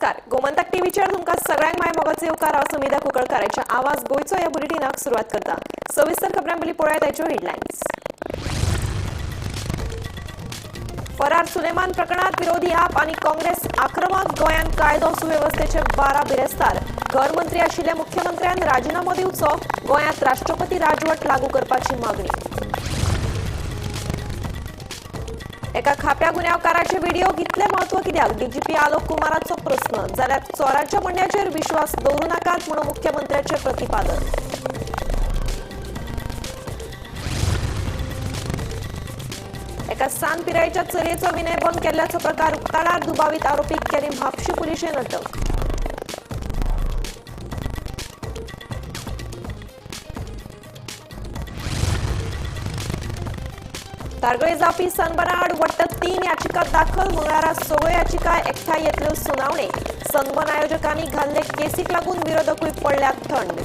नमस्कार. गोमंतक टीव्हीचेर तुमकां सगळ्यांक माय मोगाचो येवकार हांव समिधा कुंकळकाराच्या आवाज गोयचो ह्या बुलेटिनाक सुरवात करता. सविस्तर खबरां पयलीं पळोवया ताच्यो हेडलायन्स. फरार सुलेमान प्रकरणात विरोधी आप आनी काँग्रेस आक्रमक. गोंयांत कायदो सुवेवस्थेचे 12 बिरेस्तार. घर मंत्री आशिल्ल्या मुख्यमंत्र्यान राजिनामो दिवचो. गोंयांत राष्ट्रपती राजवट लागू करपाची मागणी. एका खाप्या गुन्यांवकाराचे व्हिडिओ कितले म्हत्व कित्याक? डीजीपी आलोक कुमाराचो प्रस्न. जाल्यार चोराच्या म्हणण्याचेर विश्वास दवरूं नाकात म्हणून मुख्यमंत्र्याचे प्रतिपादन. एका सान पिरायेच्या चलयेचो विनयभंग केल्ल्याचो प्रकार उक्ताडार. दुबावीत आरोपीक केली म्हापशी पुलिशेन अटक. तारगळे जावपी सनबर्ना आड वट्ट 3 याचिका दाखल. मंगळारा सगळ्यो याचिका एकठांय येतल्यो सुनावणे. सनबर्न आयोजकांनी घाल्ले केसीक लागून विरोधकूय पडल्यात थंड.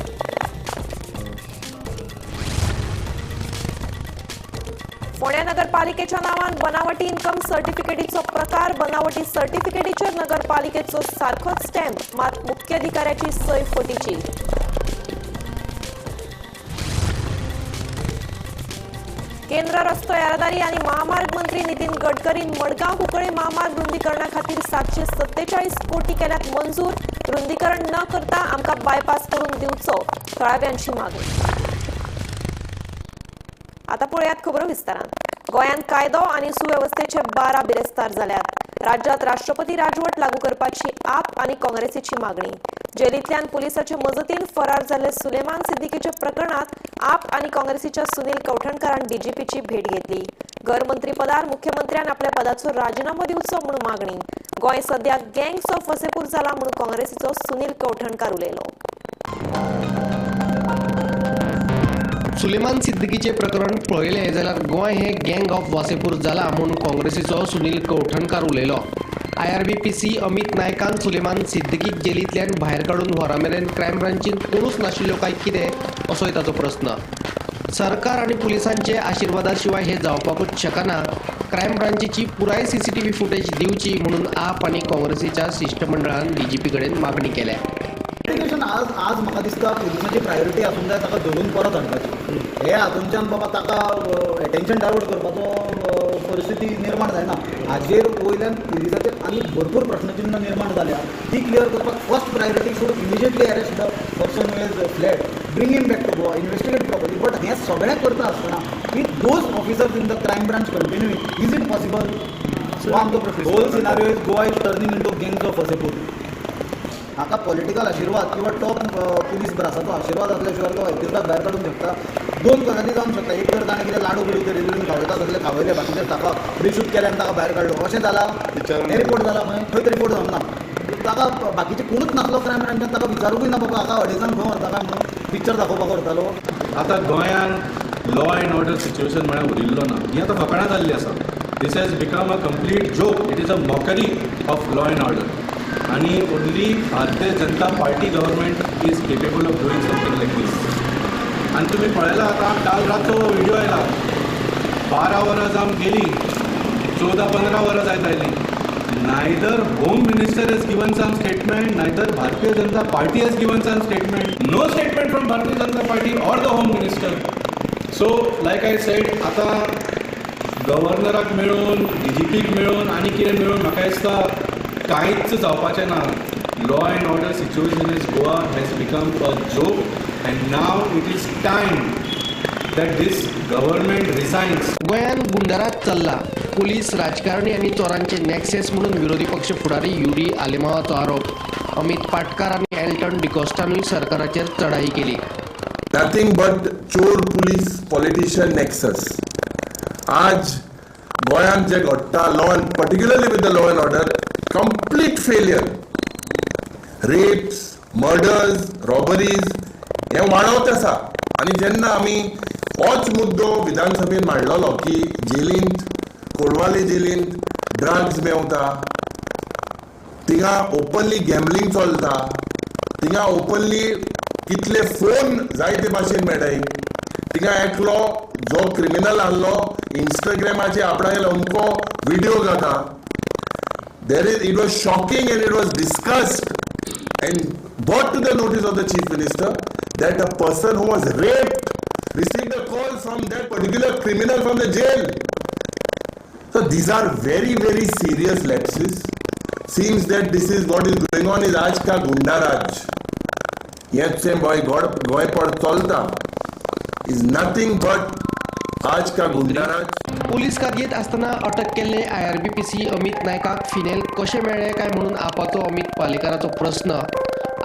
फोंड्या नगरपालिकेच्या नावान बनावटी इन्कम सर्टिफिकेटीचो प्रकार. बनावटी सर्टिफिकेटीचेर नगरपालिकेचो सारखोच स्टॅम्प, मात मुख्य अधिकाऱ्याची सय फटीची. केंद्र रस्तो येरादारी आणि महामार्ग मंत्री नितीन गडकरीन मडगांव कुंकळे महामार्ग रुंदीकरणा खातीर 747 कोटी केल्यात मंजूर. रुंदीकरण न करता आमकां बायपास करून दिवचो, थळाव्यांची मागणी. आता पळयात खबरो विस्तारान. गोंयांत कायदो आनी सुवेवस्थेचे 12 बिरेस्तार जाल्यात. राज्यात राष्ट्रपती राजवट लागू करपाची आप आनी काँग्रेसीची मागणी. जेलींतल्यान पुलिसाचे मजतीन फरार जाल्ले सुलेमान सिद्दीकीच्या प्रकरणात आप आनी काँग्रेसीच्या सुनील कौठणकरान डीजीपीची भेट घेतली. घर मंत्री पदार मुख्यमंत्र्यान आपल्या पदाचो राजिनामो दिवचो म्हणून मागणी. गोंय सध्या गँग्सचो फसेपूर जाला म्हणून काँग्रेसीचो सुनील कौठणकार उलयलो. सुलेमान सिद्दीकीचे प्रकरण पळयलें जाल्यार गोंय हे गँग ऑफ वासेपूर जाला म्हणून काँग्रेसीचो सुनील कौठणकार उलयलो. IRBPC अमित नायकान सुलेमान सिद्दीकीक जेलींतल्यान भायर काडून व्हरा मेरेन क्रायम ब्रांचीन कोणूच नाशिल्लो काय कितें असोय ताचो प्रस्न. सरकार आनी पुलिसांचे आशिर्वादा शिवाय हे जावपाकूच शकना. क्रायम ब्रांचीची पुराय CCTV फुटेज दिवची म्हणून आप आनी काँग्रेसीच्या शिष्टमंडळान DGP कडेन मागणी केल्या. आज म्हाका दिसता पुलिसांची प्रायोरिटी आसूंक जाय ताका धरून परत हाडपाची. हे हातूंच्यान बाबा ताका एटेन्शन डायवर्ट करपाचो परिस्थिती निर्माण जायना. हाजेर वयल्यान पुलिसाचेर आनी भरपूर प्रश्नचिन्ह निर्माण जाल्या. ती क्लियर करपाक first priority should immediately arrest the person who is fled, bring him back to Goa, investigate properly. But हें सगळें करता आसतना with those officers in the crime branch continuing, is it possible? So आमचो प्रश्न whole scenario is Goa is turning into gangs of Wasseypur. हाका political आशिर्वाद किंवा top police ब्रासाचो आशिर्वाद असल्या शिवाय तो एपिसोडाक भायर काडूंक शकता. दोन गजाली जावंक शकता. एक तर ताणें कितें लाडू बिडू ते रेल्वेन खावयता तसले खावयले, बाकीचे ताका बेशूट केल्यान ताका भायर काडलो अशें जालां. हे रिपोर्ट जाला खंय रिपोर्ट जावना. ताका बाकीचे कोणूच नासलो क्रायम ब्रांचान. ताका विचारूंकय ना बाबा हाका अडेजान खंय व्हरता काय म्हणून पिक्चर दाखोवपाक व्हरतालो. आतां गोंयांत लॉ एंड ऑर्डर सिच्युएशन म्हळ्यार उरिल्लो ना. ही आतां फकाणां जाल्ली आसा. This has become a complete joke. It is a mockery of law and order. आणि only Bharatiya Janata Party government is capable of doing something like this. आणि तुम्ही पळयला आता काल रातचो व्हिडिओ आयला. 12 वरां जावन गेली, 14-15 वरां जायत आयली. Neither home minister has given some statement, neither Bharatiya Janata Party has given some statement. No statement from Bharatiya Janata Party or the home minister. So like I said, आता गव्हर्नराक मेळून, DGPक मेळून आनी कितें मेळून म्हाका दिसता कांयच जावपाचें ना. Law and order situation is Goa has become a joke and now it is time that this government resigns. गोंयान गुंडाराज चल्ला. पुलीस, राजकारणी आनी चोरांचे नॅक्सेस म्हणून विरोधी पक्ष फुडारी युरी आलेमावाचो आरोप. अमित पाटकार आनी एल्टन डिकॉस्टानूय सरकाराचेर चढाई केली. नथिंग बट चोर पुलीस पॉलिटिशियन नेक्सस. आज गोंयांत जे घडटा law and particularly with the law and order complete failure. Rapes, murders, robberies हे वाडत आसा. आनी जेन्ना आमी होच मुद्दो विधानसभेन मांडलेलो की जेलींत, कोडवाले जेलींत ड्रग्स मेवता, थिंगा ओपनली गॅमलिंग चलता, थिंगा ओपनली कितले फोन जायते भाशेन मेळटाय, थिंगा एकलो जो क्रिमिनल आहलो इंस्टाग्रामाचेर आपणागे अमको video घाता. It was shocking and it was discussed and brought to the notice of the Chief Minister that a person who was raped received a call from that particular criminal from the jail. So these are very, very serious lapses. Seems that this is what is going on is आज का goonda raj. Yet boy गोय पर चलता is nothing but आज का goonda raj. Police कारवाईत असताना अटक केल्ले IRBPC अमित नायकाक फिनेल कशे मेळ्ळे काय म्हणून आपाचो अमित पालेकराचो प्रश्न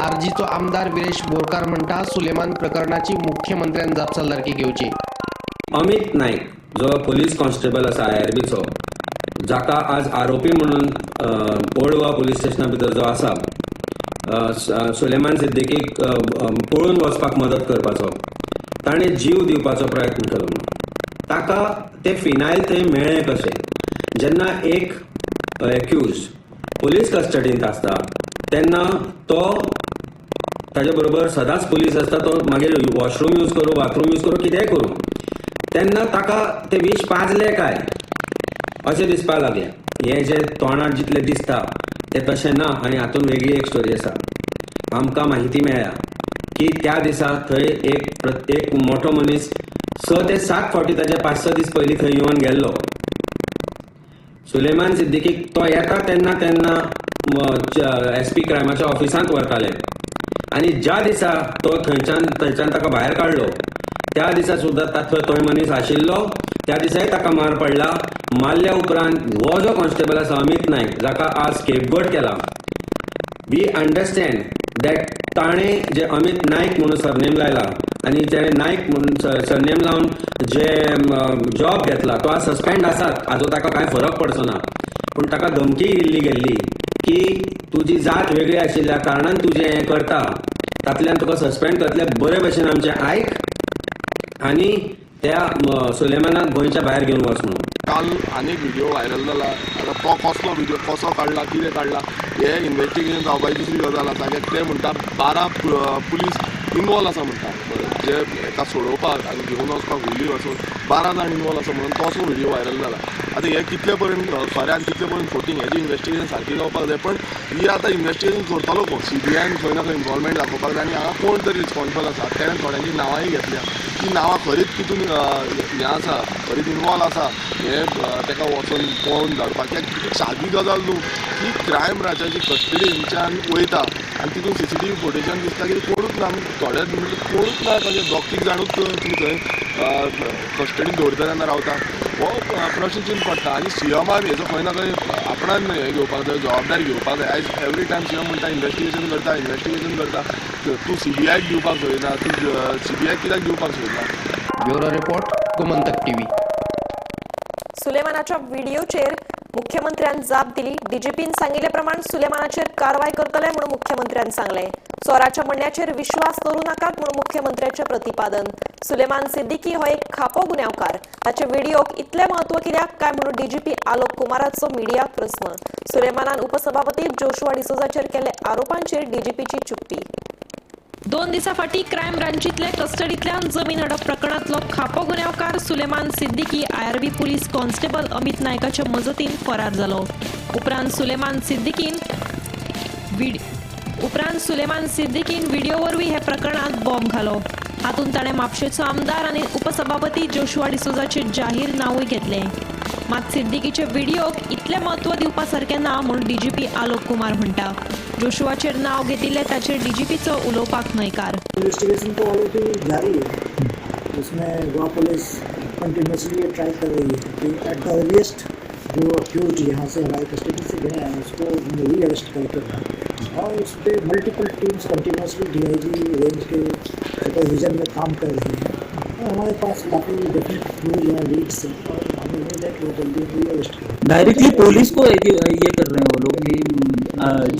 आरजीचो आमदार विरेश बोरकार म्हणटा सुलेमान प्रकरणाची मुख्यमंत्र्यान जापसालदारकी घेवची. अमित नाईक जो पोलीस कॉन्स्टेबल आसा IRBचो जाका आज आरोपी म्हणून ओल्ड पुलीस स्टेशना भितर जो आसा सुलेमान सिद्दीकीक पळून वचपाक मदत करपाचो ताणें जीव दिवपाचो प्रयत्न केलो. ताका ते फिनायल थंय मेळ्ळें कशें जेन्ना एक एक्यूज पुलीस कस्टडींत आसता तेन्ना तो ताजे बरोबर सदांच पुलीस आसता तो मागीर वॉशरूम यूज करूं बाथरूम यूज करूं कितेंय करूं तेन्ना ताका ते विश पाजले काय अशें दिसपाक लागलें. हें जें तोंडार जितलें दिसता तें तशें ना आनी हातूंत वेगळी एक स्टोरी आसा. आमकां म्हायती मेळ्ळ्या की त्या दिसा थंय एक मोठो मनीस 6 ते 7 फावटी ताचे 5-6 दीस पयलीं थंय येवन गेल्लो. सुलेमान सिद्दीकीक तो येता तेन्ना SP क्रायमाच्या ऑफिसांत व्हरताले आनी ज्या दिसा तो थंयच्यान ताका भायर काडलो त्या दिसा सुद्दां थंय मनीस आशिल्लो. त्या दिसाय ताका मार पडला. मारल्या उपरांत हो जो कॉन्स्टेबल आसा अमित नायक जाका आज स्केपगोट केला वी अंडरस्टँड दॅट ताणें जे अमित नायक म्हणून सरनेम लायला आनी जे नायक म्हणून सरनेम लावन जे जॉब घेतला तो आज सस्पेंड आसात हाजो ताका कांय फरक पडचो ना. पूण ताका धमकी दिल्ली गेल्ली की तुजी जात वेगळी आशिल्ल्या कारणान तुजें हें करता तातूंतल्यान तुका सस्पेंड करतले बरे भशेन आमचें आयक आनी त्या सुलेमानाक गोंयच्या भायर घेवन वच म्हणून. काल आनीक व्हिडिओ व्हायरल जाला. आतां तो कसलो व्हिडिओ कसो काडला कितें काडला हे इन्व्हेस्टिगेशन जावपाची दुसरी गजाल आसा कित्याक ते म्हणटा 12 पुलीस इनवॉल्व आसा म्हणटा जे एका सोडोवपाक आनी घेवन वचपाक हुली वचून 12 जाण इनवॉल्व आसा म्हणून तोसो व्हिडिओ व्हायरल जाला. आतां हे कितले पर्यंत खऱ्यान कितले पर्यंत फोटींग हेजी इन्व्हेस्टिगेशन सारकी जावपाक जाय. पण ही आतां इन्व्हेस्टिगेशन करतलो कोण CBIन खंय ना खंय इन्वॉल्वमेंट दाखोवपाक जाय आनी हांगा कोण तरी रिस्पॉन्सिबल आसा. तेणें थोड्यांची नांवांय घेतल्या ती नांवां खरीच तितून हें आसा खरीच इनवॉल्व आसा हे ताका वचून पळोवन धाडपाक. कित्याक सादी गजाल न्हू की क्रायम ब्रांचाची कस्टडीच्यान वयता आनी तितून CCTV फुटेजान दिसता की कोणूच ना थोडे कोणूच ना ताजे दोग-तीग जाणूच ती थंय कस्टडीन दवरता तेन्ना रावता. हो प्रश्न चिंत पडटा आनी CMान हेजो खंय ना खंय आपणान हें घेवपाक जाय जबाबदारी घेवपाक जाय. आयज एवरी टायम CM म्हणटा इन्व्हेस्टिगेशन करता तूं CBIक दिवपाक सोयना तूं CBIक कित्याक दिवपाक सोयना. Bureau report Gomantak TV. सुलेमानाच्या व्हिडिओचेर मुख्यमंत्र्यान जाप दिली. DGPन सांगिल्ले प्रमाण सुलेमानाचेर कारवाय करतले म्हणून मुख्यमंत्र्यान सांगले. चोराच्या म्हणण्याचेर विश्वास करू नाकात म्हणून मुख्यमंत्र्याचे प्रतिपादन. सुलेमान सिद्दीकी हो एक खापो गुन्यांवकार. ताचे व्हिडिओक इतले महत्व कित्याक काय म्हणून DGP आलोक कुमाराचो मिडियाक प्रस्न. सुलेमानान उपसभापती जोशुआ डिसोजाचेर केले आरोपांचेर DGPची चुप्पी. 2 दिसा फाटी क्रायम ब्रांचीतले कस्टडीतल्यान जमीन हडप प्रकरणातलो खापो गुन्यांवकार Suleman Siddiqui IRB police constable Amit नायकाच्या मजतीन फरार जालो. उपरांत सुलेमान सिद्दीकीन व्हिडिओ वरवीं हे प्रकरणात बॉम्ब घालो. हातूंत ताणें म्हापशेचो आमदार आनी उपसभापती जोशुआ डिसोजाचे जाहीर नांवूय घेतले. मात सिद्दीकीचे व्हिडिओक इतले महत्व दिवपा सारकें ना म्हणून DGP आलोक कुमार म्हणटा. जोशुआचेर नांव घेतिल्ले ताचेर DGPचो उलोवपाक न्हयकार. इन्वेस्टिगेशन तो ऑलरेडी जारी है. उसमें गोवा पुलिस कंटिन्यूसली ट्राई कर रही है कि एट द अर्लीस्ट जो अक्यूज यहाँ से हमारी कस्टडी से गए हैं उसको री अरेस्ट करके और उस पर multiple teams continuously DIG range के सुपरविजन में काम कर रही है. हमारे पास काफ़ी डेफिनेट क्लूज हैं लीड्स और हमें उम्मीद है कि वो जल्दी री अरेस्ट करें. डायरेक्टली पुलिस को ये कर रहे हैं वो लोग कि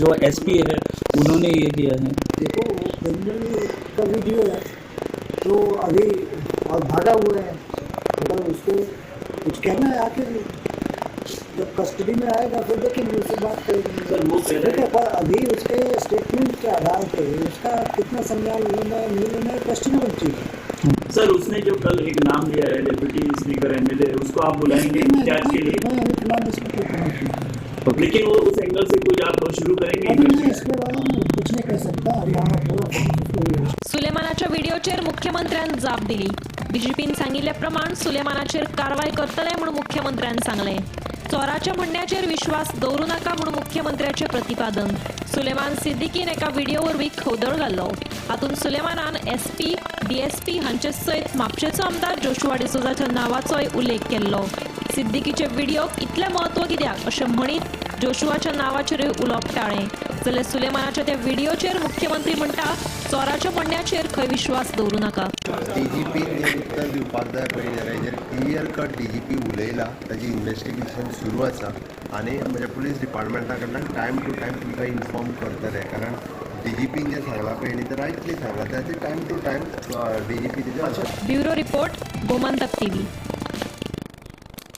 जो SP है उन्होंने ये किया है. देखो क्रिमिनल का वीडियो है तो अभी और भागा हुआ है अगर उसको कुछ कहना है आखिर जब कस्टडी में आएगा फिर देखेंगे उससे बात करेंगे. सर वो देखिए पर अभी उसके स्टेटमेंट के आधार पर उसका कितना संज्ञान लेना है नहीं लेना है क्वेश्चनेबल चीज़ है. सर उसने जो कल एक नाम लिया है डेप्यूटी स्पीकर MLA उसको आप बुलाएंगे जांच के लिए. मैं फिलहाल इसको लेकिन वो उस एंगल से कुछ आप शुरू अभी करेंगे? मैं इसके बारे में कुछ नहीं कह सकता, यहाँ पूरा उसको सुलेमानाच्या व्हिडिओचेर मुख्यमंत्र्यान जाप दिली. डीजीपीन सांगिल्ल्या प्रमाण सुलेमानाचेर कारवाय करतले म्हणून मुख्यमंत्र्यान सांगले. चोराच्या म्हणण्याचेर विश्वास दवरू नाका म्हणून मुख्यमंत्र्याचे प्रतिपादन. सुलेमान सिद्दीकीन एका व्हिडिओ वरवीं खवदळ घाल्लो. हातूंत सुलेमानान एसपी डीएसपी हांचे सयत म्हापशेचो आमदार जोशुआ डिसोजाच्या नांवाचोय उल्लेख केल्लो. सिद्दीकीचे व्हिडिओक इतलें म्हत्व कित्याक अशें म्हणीत जोशुआच्या नांवाचेरूय उलोवप टाळ्ळें. जाल्यार सुलेमानाच्या त्या व्हिडिओचेर मुख्यमंत्री म्हणटा चोराच्या म्हणण्याचेर खंय विश्वास दवरू नाका. DGPन उत्तर दिवपाक जाय पयलीं हेजेर क्लियर कट DGP उलयला, ताजी इन्व्हेस्टिगेशन सुरू आसा आनी म्हणजे पुलीस डिपार्टमेंटा कडल्यान टायम टू टायम तुमकां इन्फॉर्म करतले. कारण DGPन जें सांगलां पयलीं तें रायटली सांगलां, तें टायम टू टायम DGP तेजेर. Bureau report Gomantak TV.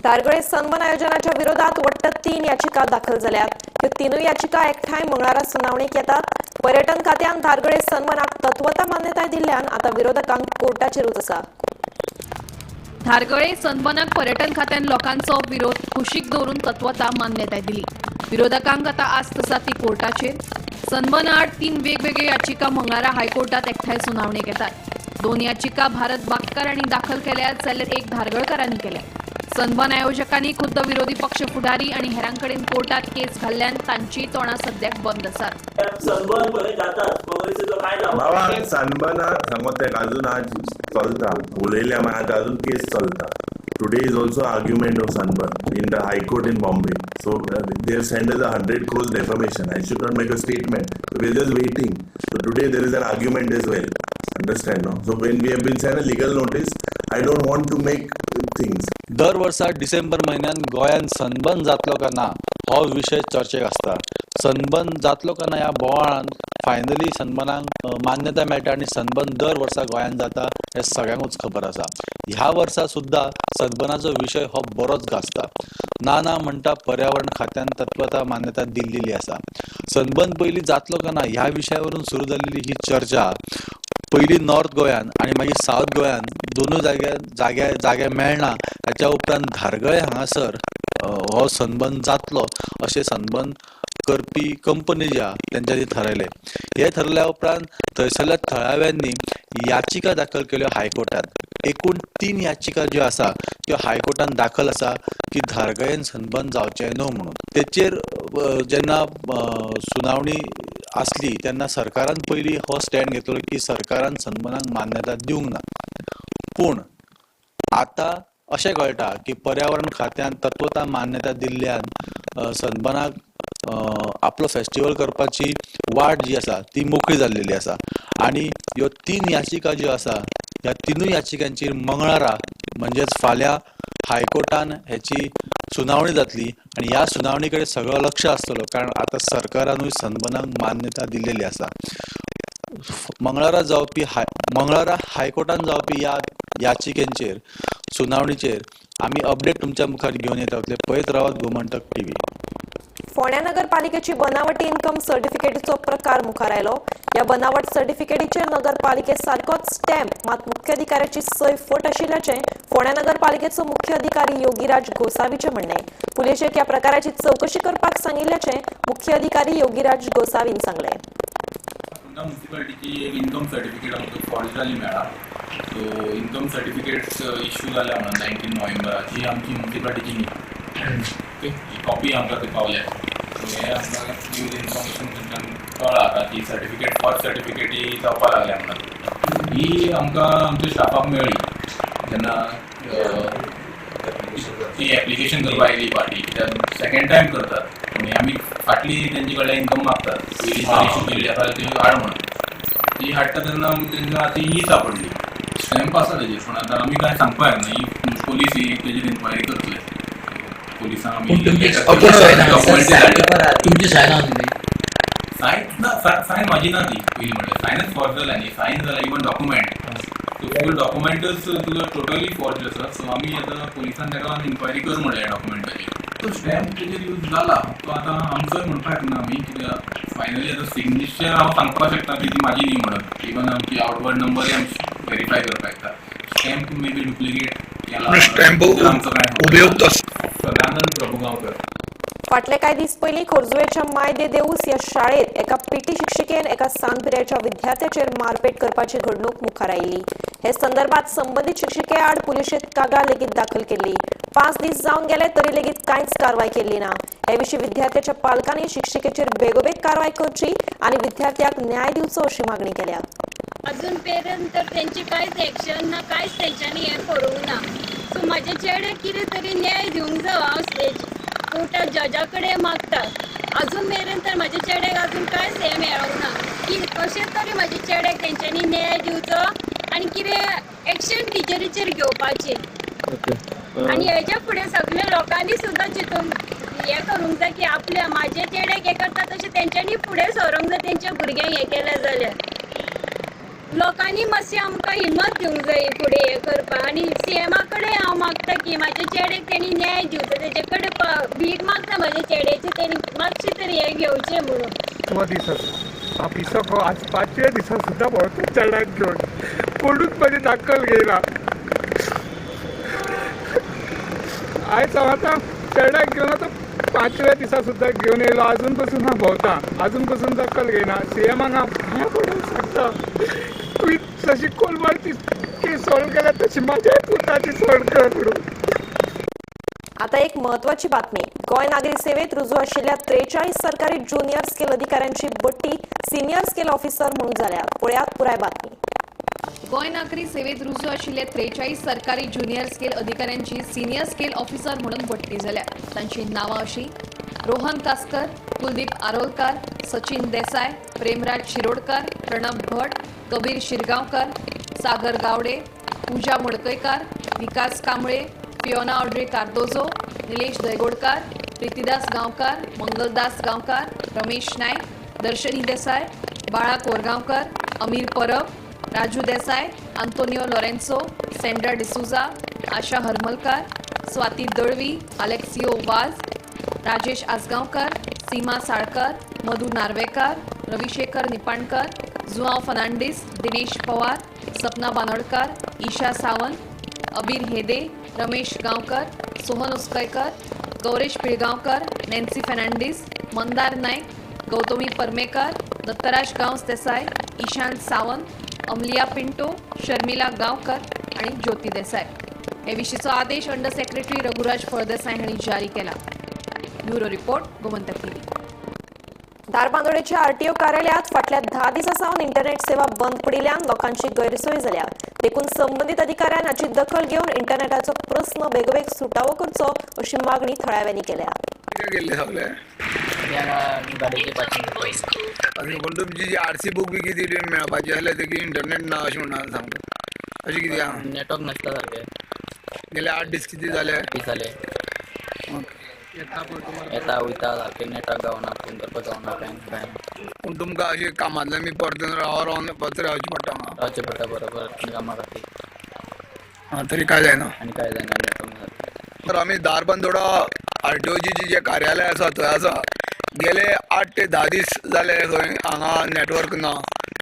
धारगळे सन्मान आयोजनाच्या विरोधात वट्ट 3 याचिका दाखल जाल्यात. ह्यो तिनूय याचिका एकठांय मंगळारा सुनावणेक येतात. पर्यटन खात्यान धारगळे सन्मानाक तत्वता मान्यताय दिल्ल्यान आता विरोधकांक कोर्टाचेरूच आसा. धारगळे सन्मानाक पर्यटन खात्यान लोकांचो विरोध कुशीक दवरून तत्वता मान्यताय दिली. विरोधकांक आता आस्त आसा ती कोर्टाचेर. सन्माना आड 3 वेगवेगळे याचिका मंगळारा हायकोर्टात एकठांय सुनावणेक येतात. 2 याचिका भारत बागकारांनी दाखल केल्यात जाल्यार एक धारगळकारांनी केल्या. सन्मान आयोजकांनी खुद्द विरोधी पक्ष फुडारी आणि हेरांकडेन कोर्टात केस घाल्ल्यान तांची तोंडां सद्याक बंद आसात. सनबर्न बरें जातात काँग्रेसीचो काय लाभ? बाबा सनबर्नाक सांगो तें अजून आज चलता, उलयल्या मागीर अजून केस चलता. Today is also argument of Sunburn in the High Court in Bombay. So they have sent us 100 crores defamation. I should not make a statement. So we are just waiting. So today there is an argument as well. Understand, no? So when we have been sent a legal notice, I don't want to make things. दर वर्सा डिसेंबर म्हयन्यात गोंयात sunburn जातलो का ना हो विशय चर्चेक आसता. सनबर्न जातलो का ना ह्या बोवाळान फायनली सनबर्नाक मान्यताय मेळटा आनी सनबर्न दर वर्सा गोंयात जाता हे सगळ्यांकूच खबर आसा. ह्या वर्सा सुद्धा सनबर्नाचो विशय हो बरोच गाजता. ना म्हणटा पर्यावरण खात्यान तत्वता मान्यता दिल्लेली आसा. सनबर्न पयलीं जातलो का ना ह्या विशयावरून सुरू जाल्ली ही चर्चा पयलीं नॉर्थ गोंयान आनी मागीर सावथ गोंयान दोनूय जागे मेळना. ताच्या उपरांत धारगळे हांगासर हो सनबर्न जातलो अशें सनबर्न करपी कंपनी जी आहा तेंच्यांनी थारायलें. हे थारल्या उपरांत थंयसरल्या थळाव्यांनी याचिका दाखल केल्यो हायकोर्टात. एकूण 3 याचिका ज्यो आसा त्यो हायकोर्टान दाखल आसा की धारगळेन सनबर्न जावचें न्हू म्हणून. तेचेर जेन्ना सुनावणी आसली तेन्ना सरकारान पयलीं हो स्टँड घेतलो की सरकारान सनबर्नाक मान्यता दिवंक ना. पूण आतां अशें कळटा की पर्यावरण खात्यान तत्वता मान्यता दिल्ल्यान सनबर्नाक आपलो फेस्टिवल करपाची वाट जी आसा ती मोकळी जाल्लेली आसा. आनी ह्यो 3 याचिका ज्यो आसा ह्या 3 याचिकांचेर मंगळारा म्हणजेच फाल्यां हायकोर्टान हेची सुनावणी जातली आनी ह्या सुनावणी कडेन सगळो लक्ष आसतलो. कारण आतां सरकारानूय सनबर्नाक मान्यता दिल्लेली आसा. मंगळारा हायकोर्टान जावपी ह्या याचिकेंचेर सुनावणीचेर आमी अपडेट तुमच्या मुखार घेवन येतातले. पळयत रावात गोमंतक टीव्ही. फोंड्या नगरपालिकेची बनावटी इन्कम सर्टिफिकेटीचो प्रकार मुखार आयलो. ह्या बनावट सर्टिफिकेटीचेर नगरपालिके सारकोच स्टॅम्प मात मुख्याधिकाऱ्याची सय फट आशिल्ल्याचें फोंड्या नगरपालिकेचो मुख्य अधिकारी योगीराज गोसावीचें म्हणणें. पुलिशेक ह्या प्रकाराची चवकशी करपाक सांगिल्ल्याचें मुख्य अधिकारी योगीराज गोसावीन सांगलें. म्युनिसिपालिटीची एक इन्कम सर्टिफिकेट आमकां फॉर्जली मेळ्ळा. सो इन्कम सर्टिफिकेट इश्यू जाल्या म्हणून 19 नोव्हेंबराची आमची म्युनिसिपालिटीची न्ही ही कॉपी आमकां थंय पावल्या. सो हे आमकां न्यूज इन्फॉर्मेशन थंयच्यान कळ्ळा आतां की सर्टिफिकेट फॉर सर्टिफिकेटी जावपाक लागल्या म्हणून. ही आमकां आमच्या स्टाफाक मेळ्ळी जेन्ना ती एप्लिकेशन करपाक आयली पार्टी. कित्याक सेकेंड टायम करतात आनी आमी फाटली तेंचे कडल्यान इन्कम मागतात. पयलीं इश्यू केल्ली आसा ती हाड म्हणून. ती हाडटा तेन्ना तेंकां ती ही सापडली स्टॅम्प आसा तेजेर. पूण आतां आमी कांय सांगपाक ना. ही पोलीस ही तेजेर इन्क्वायरी करतले. पोलिसांक आमी सायन म्हाजी ना ती पयलीं म्हणल्यार सायनच फॉर्जल आनी सायन जाल्यार इवन डॉक्युमेंट. सो फूल डॉक्युमेंटच तुजो टोटली फॉर्ज आसा. सो आमी आतां पोलिसान ताका इन्क्वायरी कर म्हणलें डॉक्युमेंटाचेर. तो स्टॅम्प तेजेर यूज जाला तो आतां आमचोय म्हणपाक ना आमी. कित्याक फायनली आतां सिग्नेचर हांव सांगपाक शकता की ती म्हाजी न्ही म्हणून. इवन आमची आउटवर्ड नंबरूय आमी व्हेरीफाय करपाक शकता. स्टॅम्प मे बी डुप्लिकेट केला आमचो काय उपयोग. सदानंद प्रभुगांवकर. फाटले कांय दीस पयलीं खोर्जुवेच्या माय दे देऊस ह्या शाळेत एका पीटी शिक्षिकेन एका सांत पिरायेच्या विद्यार्थ्याचेर मारपेट करपाची घडणूक मुखार आयिल्ली. हे संदर्भात संबंधित शिक्षिके आड पुलिशेंत कागाळ लेगीत दाखल केल्ली. 5 दीस जावन गेले तरी लेगीत कांयच कारवाय केल्ली ना. हे विशीं विद्यार्थ्याच्या पालकांनी शिक्षिकेचेर बेगोबेग कारवाय करची आनी विद्यार्थ्याक न्याय दिवचो अशी मागणी केल्या. अजून पर्यंत तर त्यांची कांयच एक्शन ना, कांयच तेंच्यांनी हें करूंक ना. सो म्हाजे चेड्याक कितें तरी न्याय दिवंक जाय. हांव कोर्टात जजा कडेन मागता. अजून मेरेन तर म्हाज्या चेड्याक अजून कांयच हें मेळोंक ना की कशें तरी म्हाज्या चेड्याक तेंच्यांनी न्याय दिवचो आनी कितें एक्शन टिचरीचेर घेवपाची. आनी हेच्या फुडें सगळ्या लोकांनी सुद्दां चिंतून हें करूंक जाय की आपल्या म्हाजे चेड्याक हें करता तशें तेंच्यांनी फुडें सरोंक जाय. तेंच्या भुरग्यांक हें केलें जाल्यार लोकांनी मातशी आमकां हिम्मत दिवंक जाय फुडें हें करपाक. आनी सीएमा कडेन हांव मागता की म्हाज्या चेड्याक तेणी न्याय दिवचो. तेजे कडेन भीक मागता म्हाज्या चेड्याची, तेणी मातशें तरी हें घेवचें म्हणून. तो दीस ऑफिसाक आज 5व्या दिसा सुद्दां भोंवता चेड्याक घेवन कोणूच म्हाजी दाखल घेयना. आयज हांव आतां चेड्याक घेवन आतां 5व्या दिसा सुद्दां घेवन येयलो. अजून पसून हांव भोंवता, अजून पसून दखल घेयना. सीएमाक हांव पांयां पडून सांगता तुवें जशी कोलवाची केस सॉल्व केल्या तशी म्हाज्याय पुताची सॉल्व कर म्हणून. आता एक महत्वाची बातमी. गोंय नागरी सेवेत रुजू आशिल्ल्या 43 सरकारी ज्युनियर स्केल अधिकाऱ्यांची बडटी सिनियर स्केल ऑफिसर म्हणून जाल्या. पळयात पुराय बातमी. गोंय नागरी सेवेत रुजू आशिल्ले 43 सरकारी ज्युनियर स्केल अधिकाऱ्यांची सिनियर स्केल ऑफिसर म्हणून बडटी जाल्या. तांची नांवां अशीं: रोहन कास्कर, कुलदीप आरोलकार, सचिन देसाय, प्रेमराज शिरोडकार, प्रणब भट, कबीर शिरगांवकर, सागर गावडे, पूजा मडकयकार, विकास कांबळे, फियोना ऑड्रे कार्दोजो, निलेश दयगोडकार, प्रितीदास गांवकार, मंगलदास गांवकार, रमेश नायक, दर्शनी देसाय, बाळा कोरगांवकर, अमीर परब, राजू देसाय, आंतोनियो लॉरेन्सो, सेंड्रा डिसुजा, आशा हरमलकार, स्वाती दळवी, अलेक्सियो वाज, राजेश आसगांवकर, सीमा साळकर, मधु नार्वेकर, रविशेखर निपाणकर, जुआंव फर्नांडीस, दिनेश पवार, सपना बानोडकर, ईशा सावंत, अबीर हेदे, रमेश गांवकर, सोहन उसकयकर, गौरेश पिळगांवकर, नॅन्सी फर्नांडीस, मंदार नायक, गौतमी परमेकर, दत्तराज गांवस देसाय, ईशांत सावंत, अमलिया पिंटो, शर्मिला गांवकर आणि ज्योती देसाय. हे विशींचो आदेश अंडर सेक्रेटरी रघुराज फळदेसाय हांणी जारी केला. Bureau report, Gomantak TV. धारबांदोडेच्या आरटीओ कार्यालयात फाटल्या 10 दिसां सावन इंटरनेट सेवा बंद पडिल्ल्यान लोकांची गैरसोय जाल्या. देखून संबंदीत अधिकाऱ्यान हाची दखल घेवन इंटरनेटाचो प्रस्न बेगोबेग सुटावो करचो अशी मागणी थळाव्यांनी केल्या. पूण तुमची जी आरसी बुक बी कितें मेळपाची जाल्यार तेगे इंटरनेट ना अशें म्हणून सांगता. अशें कितें आहा? नेटवर्क नासता सारकें. गेले 8 दीस कितें जाले? येता वयता सारकें नेटवर्क गावना, फोन करपाक गावना, कांय. पूण तुमकां अशें कामांतल्यान बी परतून रावन रावचें पडटा हांगा. रावचें पडटा बरोबर कामा खातीर. तरी काय जायना. आनी काय जायना नेटवर्क ना. तर आमी धारबांदोडा आरटीओची जे कार्यालय आसा थंय आसा. गेले 8 ते 10 दीस जाले थंय हांगा नेटवर्क ना.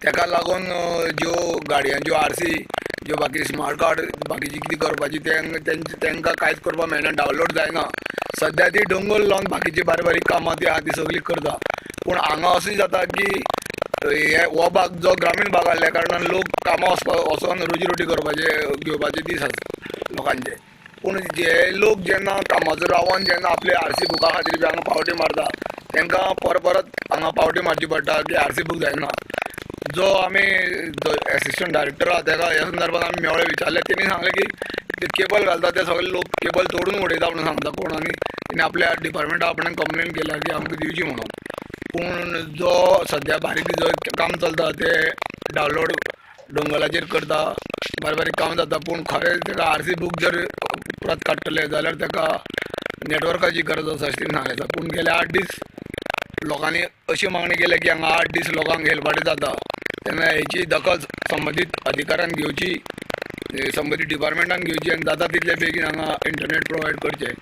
तेका लागून ज्यो गाडयांच्यो आरसी, ज्यो बाकी स्मार्ट कार्ड बाकीची कितें करपाची तेंकां कांयच करपाक मेळना, डावनलोड जायना. सद्या ती डोंगोल लावन बाकीची बारीक कामां ती आहा ती सगळीं करता. पूण हांगा अशें जाता की हो भाग जो ग्रामीण भाग आसल्या कारणान लोक कामां वचोन रोजीरोटी करपाचे घेवपाचे दीस आसा लोकांचे. पूण जे लोक जेन्ना कामाचो रावन जेन्ना आपले आरसी बुका खातीर बी हांगा पावटी मारता तांकां परत हांगा पावटी मारची पडटा की आरसी बूक जायना. जो आमी एसिस्टंट डायरेक्टर आहा ताका ह्या संदर्भात आमी मेवळे विचारले. तेणी सांगलें की ते केबल घालता ते सगळे लोक केबल तोडून उडयता म्हणून सांगता कोण. आनी तेणी आपल्या डिपार्टमेंटा आपणान कंप्लेन केल्या की आमकां दिवची म्हणून. पूण जो सद्या बारीक जो काम चलता ते डावनलोड डोंगलाचेर करता, बारीक काम जाता. पूण खरें ताका आरसी बूक जर परत काडटले जाल्यार ताका नेटवर्काची गरज आसा अशें सांगलें. पूण गेले 8 दीस लोकांनी अशी मागणी केल्या की हांगा 8 दीस लोकांक हेलपाटे जाता. तेन्ना हेची दखल संबंदीत अधिकाऱ्यान घेवची, संबंदीत डिपार्टमेंटान घेवची आनी जाता तितले बेगीन हांगा इंटरनेट प्रोवायड करचें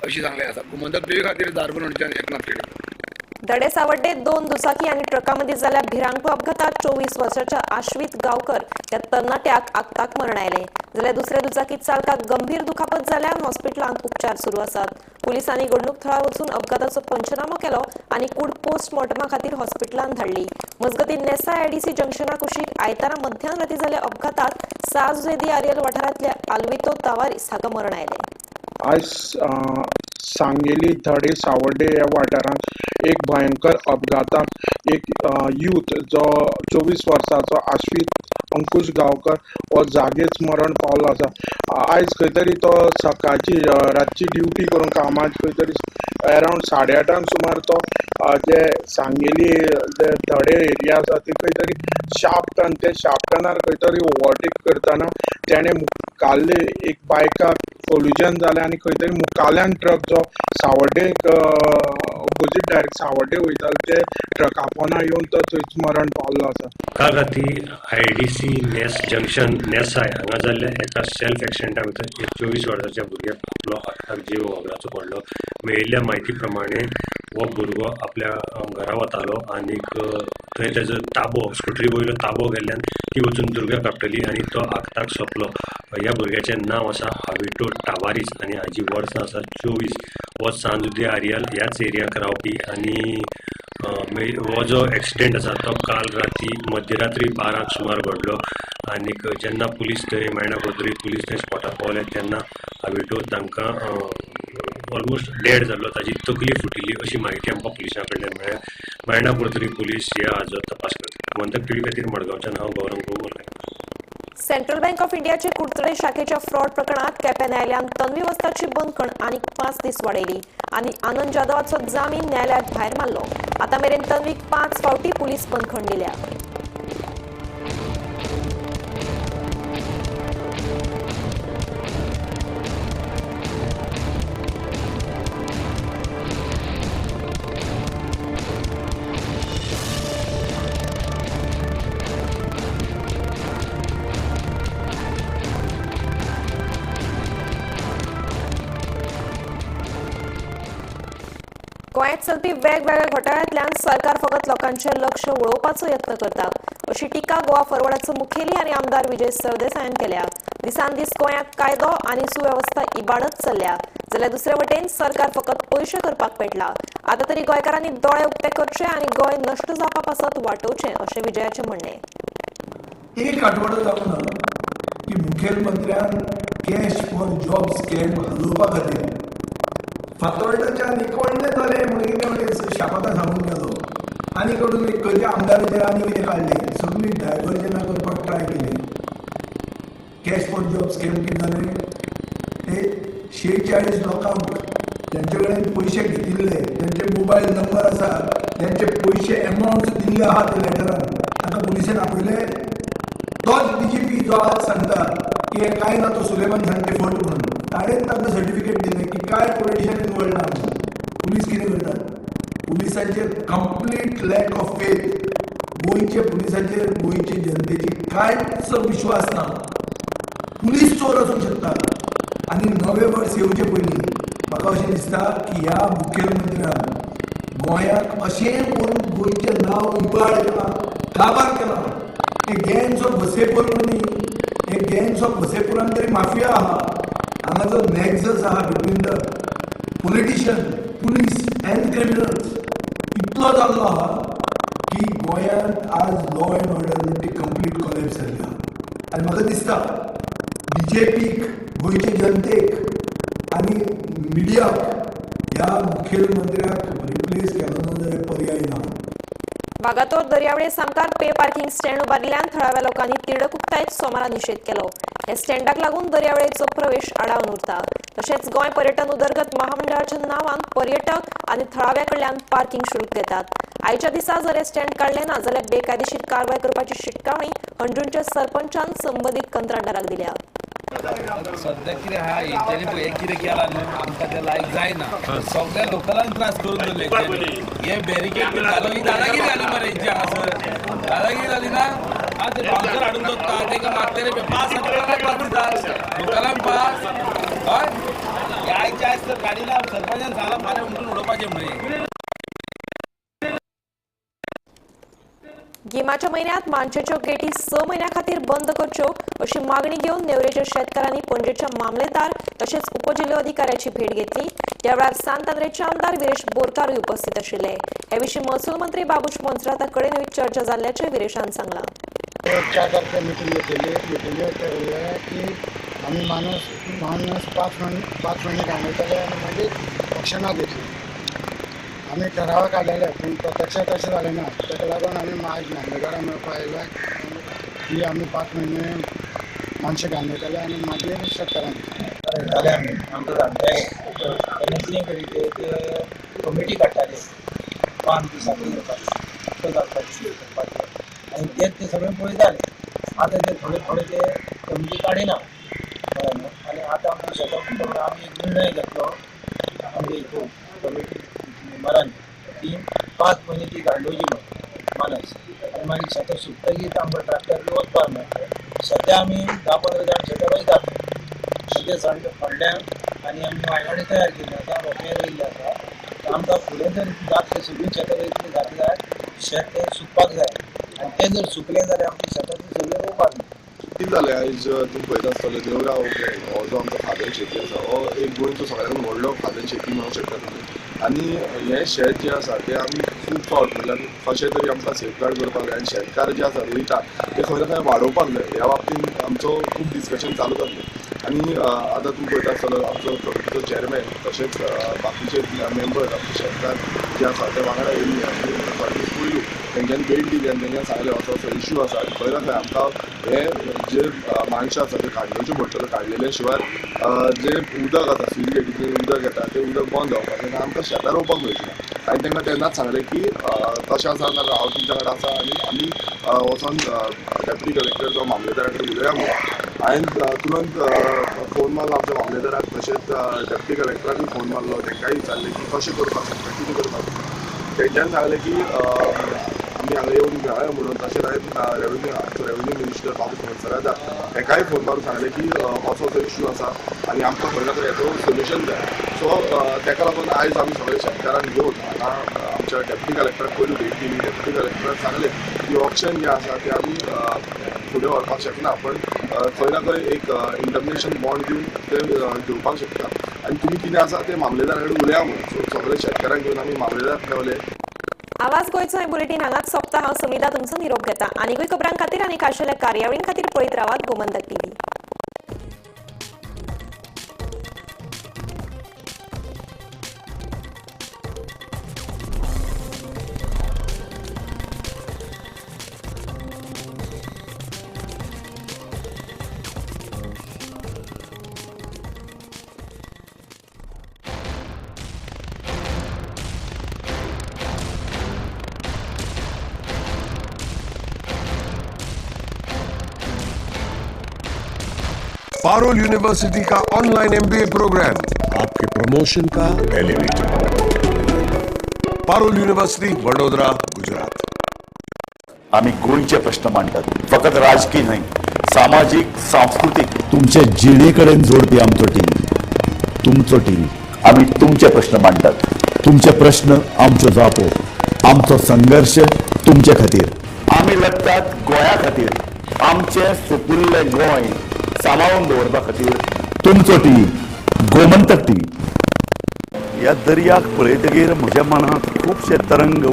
अशी सांगलें आसा. गोमंतक टीव्ही खातीर धारबांदोडेच्यान एकनाथ रेड्डी. दडे सावड्डे 2 दुचाकी आणि ट्रकामध्ये झाल्या भिरांकू अपघातात 24 वर्षाच्या आश्वित गावकर या तरणाट्याक आगताक मरण आयले जाल्यार दुसऱ्या दुचाकीत चालकाक गंभीर दुखापत जाल्यान हॉस्पिटलांत उपचार सुरू आसात. पुलिसांनी घडणूक थळार वचून अपघाताचो पंचनामो केलो आणि कूड पोस्टमॉर्टमा खातीर हॉस्पिटलांत धाडली. मजगतीं नेसा आयडीसी जंक्शना कुशीक आयतारा मध्यान राती जाल्ल्या अपघातात साजुजेदी आरियल वाठारांतल्या आल्वितो तावारीस हाका मरण आयले. आज सांगेली धडे सावड्डे ह्या वाठारांत एक भयंकर अपघाताक एक यूथ जो 24 वर्साचो आश्वित अंकुश गांवकर हो जागेच मरण पावलो आसा. आयज खंय तरी तो सकाळची रातची ड्युटी करून कामाक खंय तरी अरावंड 8:30 सुमार तो जे सांगेली जे धडे एरिया आसा ते खंय तरी शाफ्टन ते शाफ्टनार खंय तरी ओवरटेक करतना तेणे मुखाल्ले एक बायकाक कोलिजन जालें आनी खंय तरी मुखाल्यान ट्रक जो सावड्डेक ऑपोजीट डायरेक्ट सावड्डे वयतालो ते ट्रका पोंदा येवन तो थंयच मरण पावल्लो आसा. काल राती आयडीसी नेस जंक्शन नेसाय हांगा जाल्ल्या एका सेल्फ एक्सिडेंटा भितर एक 24 वर्साच्या भुरग्याक आपलो हाताक जीव वगडाचो पडलो. मेळिल्ल्या म्हायती प्रमाणे हो भुरगो आपल्या घरा वतालो आनीक थंय तेजो ताबो स्कुटरी वयलो ताबो गेल्ल्यान ती वचून दुर्गा कापटली आनी तो आगताक सोंपलो. ह्या भुरग्याचें नांव आसा आविटो टावारीस आनी हाजी वर्सां आसा 24. हो सांजुदे आरियल ह्याच एरियाक रावपी आनी हो जो एक्सिडेंट आसा तो काल राती मध्यरात्री 12 सुमार घडलो आनीक जेन्ना पुलीस थंय मेळना पडटरी पुलीस थंय स्पॉटार पावले तेन्ना आविटो तांकां ऑलमोस्ट डेड जाल्लो ताजी तकली फुटिल्ली अशी म्हायती आमकां पुलिसां कडल्यान मेळना पडटरी पुलीस ह्या हाजो तपास करता. गोंधक टीव्ही खातीर मडगांवच्यान हांव गौरंग उलयतां. सेंट्रल बँक ऑफ इंडियाचे कुडतळे शाखेच्या फ्रॉड प्रकरणात केप्या न्यायालयान तन्वी वस्ताची बंदखण आनीक 5 दीस वाडयली आनी आनंद जाधवाचो जामीन न्यायालयात भायर मारलो. आतां मेरेन तन्वीक 5 फावटी पुलीस बंदखण दिल्या. गोंयांत चलपी वेगवेगळ्या घोटाळ्यांतल्यान सरकार फकत लोकांचें लक्ष वळोवपाचो यत्न करता अशी टिका गोवा फॉरवर्डाचो मुखेली आनी आमदार विजय सरदेसायान केल्या. दिसान दीस गोंयांत कायदो आनी सुवेवस्था इबाडत चल्ल्या जाल्यार दुसरे वटेन सरकार फकत पयशे करपाक पेटला. आतां तरी गोंयकारांनी दोळे उक्ते करचे आनी गोंय नश्ट जावपा पासत वाटोवचें अशें विजयाचें म्हणणें. एक आठवडो जावना की मुखेलमंत्र्यान कॅश फॉर जॉब स्कॅम हालोवपा खातीर फातोर्डाच्या निकोळणे जाले म्हणून शापाता सांगून गेलो आनी कडून एक खंयच्या आमदाराचेर आनी कितें काडलें सगळीं डायवर्जना करपाक ट्राय केली. कॅश फॉर जॉब स्कॅम कितें जालें ते 46 लोकांक जेंचे कडेन पयशे घेतिल्ले जेंचे मोबायल नंबर आसा जेंचे पयशे एमावंट दिल्ले आहा ते लेटरान ताका पुलिशेन आपयले. तोच DGP जो आज सांगता की हे कांय ना तो सुलेमान सांगते फट म्हणून ताणें तांकां सर्टिफिकेट दिलें की कांय पॉलिटिशन इनवॉल्ड ना. पुलीस कितें करतात पुलिसांचेर कंप्लीट लॅक ऑफ फेथ. गोंयचे पुलिसांचेर गोंयचे जनतेची कांयच विश्वास ना. पुलीस चोर आसूंक शकता आनी नवें वर्स येवचे पयलीं म्हाका अशें दिसता की ह्या मुखेलमंत्र्यान गोंयाक अशें करून गोंयचें नांव इबाड केलां काबार केलां. हे गँग्स ऑफ वसेपूर म्हणून हे गँग्स ऑफ वसेपुरान तरी माफिया आहा. हांगा जो नॅक्सस आहा between the politician police end criminals इतलो जाल्लो आहा की गोंयांत आज लॉ एंड ऑर्डर म्हणजे कंप्लीट कॉलेप्स जाल्ली आहा. आनी म्हाका दिसता BJPक गोंयचे जनतेक आनी मिडियाक ह्या मुखेलमंत्र्याक रिप्लेस केलो ना जाल्यार पर्याय ना. वागातोर दर्यावेळे सामकार पे पार्किंग स्टँड उबारिल्ल्यान थळाव्या लोकांनी तिडक उक्तायत सोमारा निशेध केलो. ह्या स्टँडाक लागून दर्यावेळेचो प्रवेश आडावन उरता. तशेंच गोंय पर्यटन उदरगत महामंडळाच्या नांवान पर्यटक आनी थळाव्या कडल्यान पार्किंग शुल्क घेतात. आयच्या दिसा जर हे स्टँड काडले ना जाल्यार बेकायदेशीर कारवाय करपाची शिटकावणी अंजुणच्या सरपंचान संबंदीत कंत्राटदाराक दिल्या. सध्या कितें आहा हेंच्यांनी पळय हें कितें केलां न्हू आमकां तें लायक जायना. सगळ्या लोकलांक त्रास करून दवरले हे बॅरिकेड बीन घालो ही दादागिरी जाली मरे हेंची हांगासर दादागिरी जाली ना. आज ते बांकर हाडून दवरता तेका मागचे पास लोकलांक पास हय हे आयचे आयज तर गाडीला सरपंचान सांगलां फाल्यां म्हणून उडोवपाचें म्हणून. गिमाच्या महिन्यात मांचेच्यो गेटी 6 महिन्या खातीर बंद करच्यो अशी मागणी घेवन नेवरेच्या शेतकारांनी पणजेच्या मामलेदार तशेंच उपजिल्लोधिकाऱ्याची भेट घेतली. त्या वेळार सांत आमदार विरेश बोरकारूय उपस्थित आशिल्ले. हे विशीं महसूल मंत्री बाबूश मोन्सराता कडेनूय चर्चा जाल्ल्याचें विरेशान सांगलां. 4 तारखेला मिटिंग घेतली ठरवलं की आम्ही माणूस 5 महिने घालवतले आणि मागीर ऑप्शनाक घेतली. आम्ही ठराव काढलेले पण प्रत्यक्षात तशें जालें ना. ताका लागून आमी मामलेदाराक मेळपाक आयल्या की आमी 5 महिने मानशे घालवतले आनी मागीर शेतकारांक जाल्यार आमी आमकां कावन्सिलींग करीत कमिटी काडटाले 5 दिसांनी करपाचें आनी ते सगळें पळय जालें. आतां ते थोडे ते कमिटी काडिना आनी आतां आमच्या शेताक आमी एक निर्णय घेतलो आमगे कमिटी मेंबरांनी की 5 महिने ती गांडोवची म्हणून मानस आनी मागीर शेतां सुकतकीर आमकां ट्रॅक्टर वचपाक मेळटा. सद्या आमी 10-15 जाण शेतां रोयतात. सद्या फाटल्यान आनी आमी वायगाडी तयार केल्ली आसा, रोपे रोयल्ले आसा. आमकां फुडें जर जात सगळीं शेतां रोयतलीं जातलें जाल्यार शेत तें सुकपाक जाय आनी तें जर सुकलें जाल्यार आमच्या शेतांत सगळें रोवपाक जाय. कितें जालें आयज तुमी पळयता आसतले देवरा हो जो आमचो खाजन शेती आसा हो एक गोंयचो सगळ्यांत व्हडलो खाजन शेती म्हणूंक शकता तुमी. आनी हें शेत जें आसा तें आमी खूब फावट म्हणल्यार कशें तरी आमकां सेफगार्ड करपाक जाय आनी शेतकार जे आसा रोयता ते खंय ना खंय वाडोवपाक जाय. ह्या बाबतींत आमचो खूब डिस्कशन चालू जातलें. आनी आतां तुमी पळयता आसतलो आमचो कमिटीचो चेअरमॅन तशेंच बाकीचे मेंबर आमचे शेतकार जे आसा ते वांगडा येयल्ले आनी पयलू तेंच्यांनी भेट दिली आनी तेंच्यांनी सांगलें असो इश्यू आसा आनी खंय ना खंय आमकां हे जे माणसां आसा ते काडणेवचे पडटले. काडलेल्या शिवाय जे उदक आसा स्विच गेटीचें उदक येता तें उदक बंद जावपाक तेन्ना आमकां शेतां रोवपाक मेळचें ना. हांवें तेंकां तेन्नाच सांगलें की तशें आसा जाल्यार हांव तुमच्या कडेन आसा आनी आमी वचोन डेप्युटी कलेक्टर जो मामलेदारा कडेन उलोवया म्हणून हांवें तुरंत फोन मारलो आमच्या मामलेदाराक. तशेंच डेप्युटी कलेक्टराकूय फोन मारलो. तांकांय विचारलें की कशें करपाक शकता कितें करपाक शकता. तेंच्यांनी सांगलें की आमी हांगा येवन मेळया म्हणून. तशेंच हांवें रेव्हेन्यू मिनिस्टर बाबूश मोन्सराता ताकाय फोन मारून सांगलें की असो इश्यू आसा आनी आमकां खंय ना खंय हेचो सोल्युशन जाय. सो ताका लागून आयज आमी सगळे शेतकारांक घेवन हांगा आमच्या डेप्युटी कलेक्टराक पयलीं भेट दिली. डेप्युटी कलेक्टराक सांगलें की ऑप्शन जें आसा तें आमी फुडें व्हरपाक शकना पण खंय ना खंय एक इंटरनॅशनल बॉन्ड दिवन ते घेवपाक शकता आनी तुमी कितें आसा तें मामलेदारा कडेन उलया म्हणून. सो सगळे शेतकारांक घेवन आमी मामलेदाराक मेळले. आवाज गोंयचो हें बुलेटीन हांगाच सोंपता. हांव समिता तुमचो निरोप घेता. आनीकूय खबरां खातीर आनी खाशेल्या कार्यावळीं खातीर पळयत रावात गोमंतक TV. पारुल यूनिवर्सिटी का ऑनलाइन MBA प्रोग्राम आपके प्रमोशन का एलिवेटर. पारुल यूनिवर्सिटी वडोदरा गुजरात. आम्ही गोंयचे प्रश्न मांडटात. फकत राजकीय न्हय, सामाजिक सांस्कृतिक तुमचे जिणेकडेन जोडपी आमचो टीम. तुमचो टीम. आम्ही तुमचे प्रश्न मांडटात. तुमचे प्रश्न आमच्यो जापो. आमचो संघर्ष तुमचे खातीर. आम्ही लढतात गोंया खातीर. आमचे सोपुल्ले गोंय सांबाळून दवरपा खातीर तुमचो टीम गोमंतक TV. या दर्याक पळयतकीर म्हज्या मनांत खुबशे तरंग